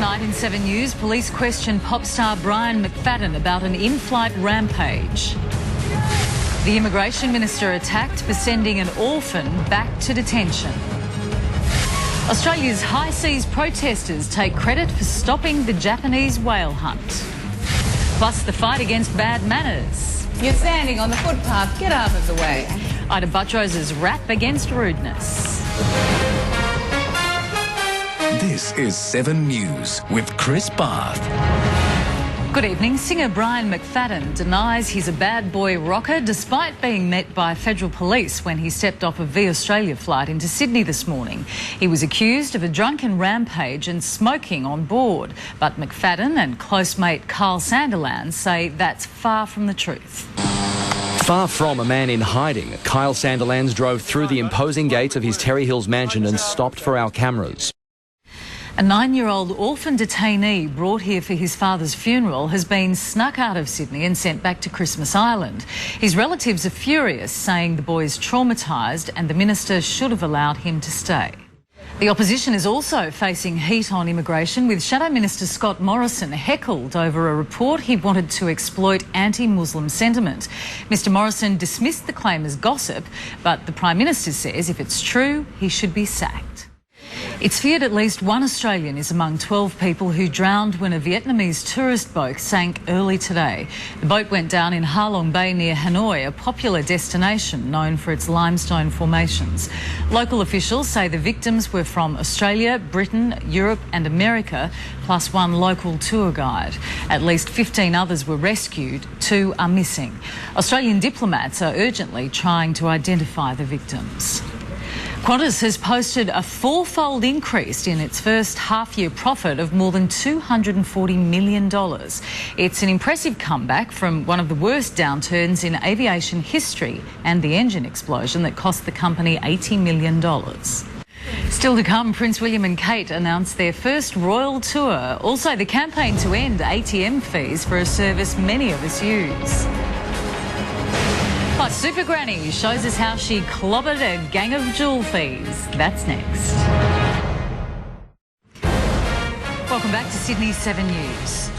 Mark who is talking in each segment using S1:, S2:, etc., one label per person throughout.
S1: Tonight in 7 News, police question pop star Brian McFadden about an in-flight rampage. The Immigration Minister attacked for sending an orphan back to detention. Australia's high seas protesters take credit for stopping the Japanese whale hunt. Plus the fight against bad manners.
S2: You're standing on the footpath, get out of the way.
S1: Ida Buttrose's rap against rudeness.
S3: This is 7 News with Chris Barth.
S1: Good evening. Singer Brian McFadden denies he's a bad boy rocker despite being met by federal police when he stepped off a V Australia flight into Sydney this morning. He was accused of a drunken rampage and smoking on board. But McFadden and close mate Kyle Sandilands say that's far from the truth.
S4: Far from a man in hiding, Kyle Sandilands drove through the imposing gates of his Terry Hills mansion and stopped for our cameras.
S1: A 9-year-old orphan detainee brought here for his father's funeral has been snuck out of Sydney and sent back to Christmas Island. His relatives are furious, saying the boy is traumatised and the minister should have allowed him to stay. The opposition is also facing heat on immigration, with Shadow Minister Scott Morrison heckled over a report he wanted to exploit anti-Muslim sentiment. Mr Morrison dismissed the claim as gossip, but the Prime Minister says if it's true, he should be sacked. It's feared at least one Australian is among 12 people who drowned when a Vietnamese tourist boat sank early today. The boat went down in Ha Long Bay near Hanoi, a popular destination known for its limestone formations. Local officials say the victims were from Australia, Britain, Europe and America, plus one local tour guide. At least 15 others were rescued, 2 are missing. Australian diplomats are urgently trying to identify the victims. Qantas has posted a 4-fold increase in its first half-year profit of more than $240 million. It's an impressive comeback from one of the worst downturns in aviation history and the engine explosion that cost the company $80 million. Still to come, Prince William and Kate announced their first royal tour. Also, the campaign to end ATM fees for a service many of us use. Plus, Super Granny shows us how she clobbered a gang of jewel thieves. That's next. Welcome back to Sydney's 7 News.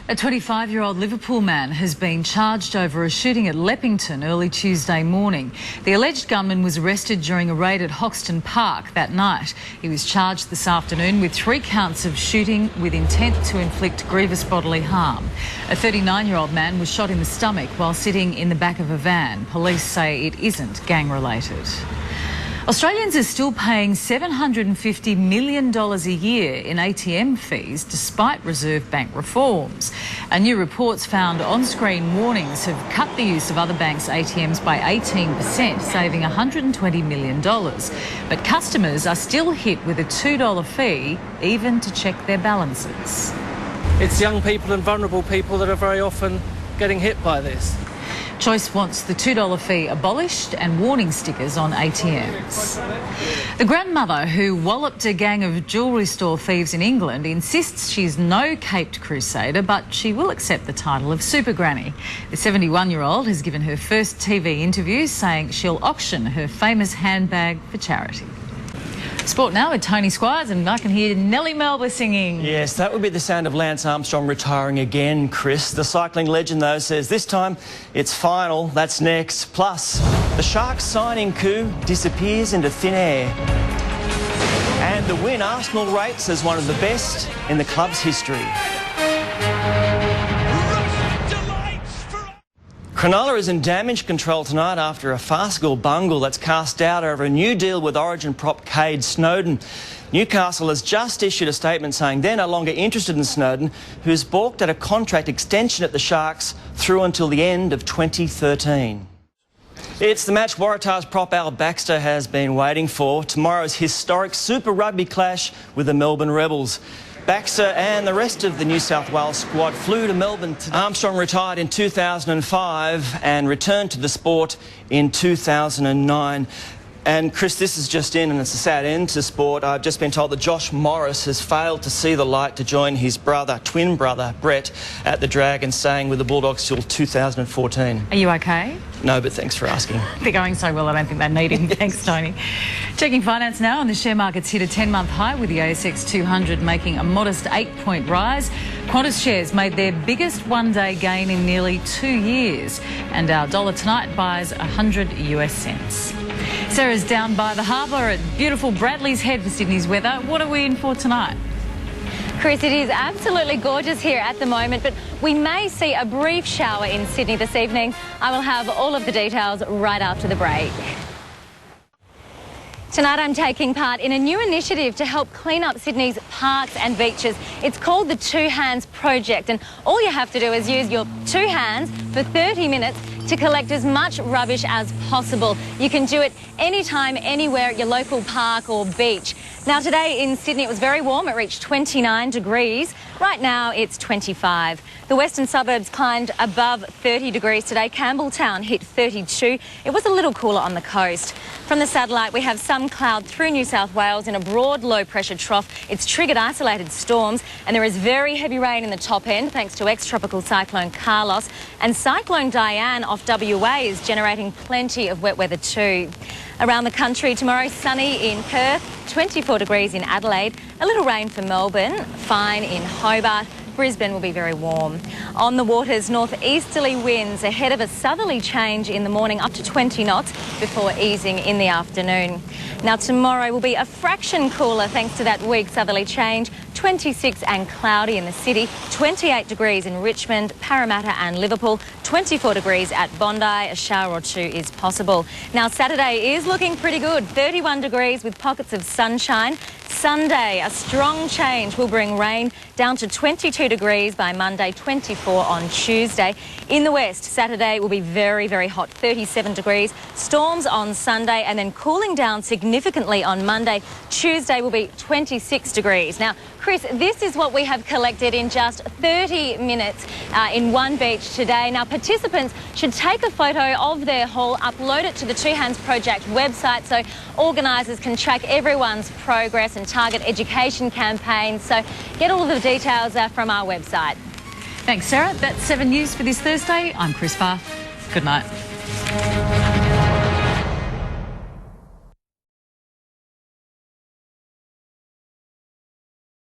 S1: A 25-year-old Liverpool man has been charged over a shooting at Leppington early Tuesday morning. The alleged gunman was arrested during a raid at Hoxton Park that night. He was charged this afternoon with 3 counts of shooting with intent to inflict grievous bodily harm. A 39-year-old man was shot in the stomach while sitting in the back of a van. Police say it isn't gang-related. Australians are still paying $750 million a year in ATM fees despite Reserve Bank reforms. A new report's found on-screen warnings have cut the use of other banks' ATMs by 18%, saving $120 million. But customers are still hit with a $2 fee, even to check their balances.
S5: It's young people and vulnerable people that are very often getting hit by this.
S1: Choice wants the $2 fee abolished and warning stickers on ATMs. The grandmother who walloped a gang of jewellery store thieves in England insists she's no caped crusader, but she will accept the title of Super Granny. The 71-year-old has given her first TV interview, saying she'll auction her famous handbag for charity. Sport now with Tony Squires, and I can hear Nellie Melba singing.
S6: Yes, that would be the sound of Lance Armstrong retiring again, Chris. The cycling legend, though, says this time it's final. That's next. Plus, the Sharks signing coup disappears into thin air. And the win Arsenal rates as one of the best in the club's history. Cronulla is in damage control tonight after a farcical bungle that's cast doubt over a new deal with Origin prop Cade Snowden. Newcastle has just issued a statement saying they're no longer interested in Snowden, who's balked at a contract extension at the Sharks through until the end of 2013. It's the match Waratah's prop Al Baxter has been waiting for. Tomorrow's historic Super Rugby clash with the Melbourne Rebels. Baxter and the rest of the New South Wales squad flew to Melbourne today. Armstrong retired in 2005 and returned to the sport in 2009. And Chris, this is just in, and it's a sad end to sport. I've just been told that Josh Morris has failed to see the light to join his twin brother, Brett, at the Dragon, staying with the Bulldogs till 2014.
S1: Are you okay?
S6: No, but thanks for asking.
S1: They're going so well, I don't think they need him. Thanks, Tony. Checking finance now, and the share market's hit a 10-month high with the ASX 200 making a modest 8-point rise. Qantas shares made their biggest one-day gain in nearly 2 years, and our dollar tonight buys 100 US cents. Sarah's down by the harbour at beautiful Bradley's Head for Sydney's weather. What are we in for tonight?
S7: Chris, it is absolutely gorgeous here at the moment, but we may see a brief shower in Sydney this evening. I will have all of the details right after the break. Tonight I'm taking part in a new initiative to help clean up Sydney's parks and beaches. It's called the Two Hands Project, and all you have to do is use your two hands for 30 minutes to collect as much rubbish as possible. You can do it anytime, anywhere at your local park or beach. Now today in Sydney it was very warm, it reached 29 degrees. Right now it's 25. The western suburbs climbed above 30 degrees today. Campbelltown hit 32. It was a little cooler on the coast. From the satellite we have some cloud through New South Wales in a broad low pressure trough. It's triggered isolated storms and there is very heavy rain in the top end thanks to ex-tropical cyclone Carlos, and Cyclone Diane off WA is generating plenty of wet weather too. Around the country tomorrow, sunny in Perth, 24 degrees in Adelaide, a little rain for Melbourne, fine in Hobart. Brisbane will be very warm. On the waters, northeasterly winds ahead of a southerly change in the morning up to 20 knots before easing in the afternoon. Now tomorrow will be a fraction cooler thanks to that weak southerly change. 26 and cloudy in the city, 28 degrees in Richmond, Parramatta and Liverpool, 24 degrees at Bondi, a shower or two is possible. Now Saturday is looking pretty good, 31 degrees with pockets of sunshine. Sunday, a strong change will bring rain down to 22 degrees by Monday, 24 on Tuesday. In the west, Saturday will be very, very hot, 37 degrees. Storms on Sunday and then cooling down significantly on Monday. Tuesday will be 26 degrees. Now, Chris, this is what we have collected in just 30 minutes in one beach today. Now, participants should take a photo of their haul, upload it to the Two Hands Project website so organisers can track everyone's progress and target education campaigns. So get all of the details from our website.
S1: Thanks, Sarah. That's 7 News for this Thursday. I'm Chris Farr. Good night.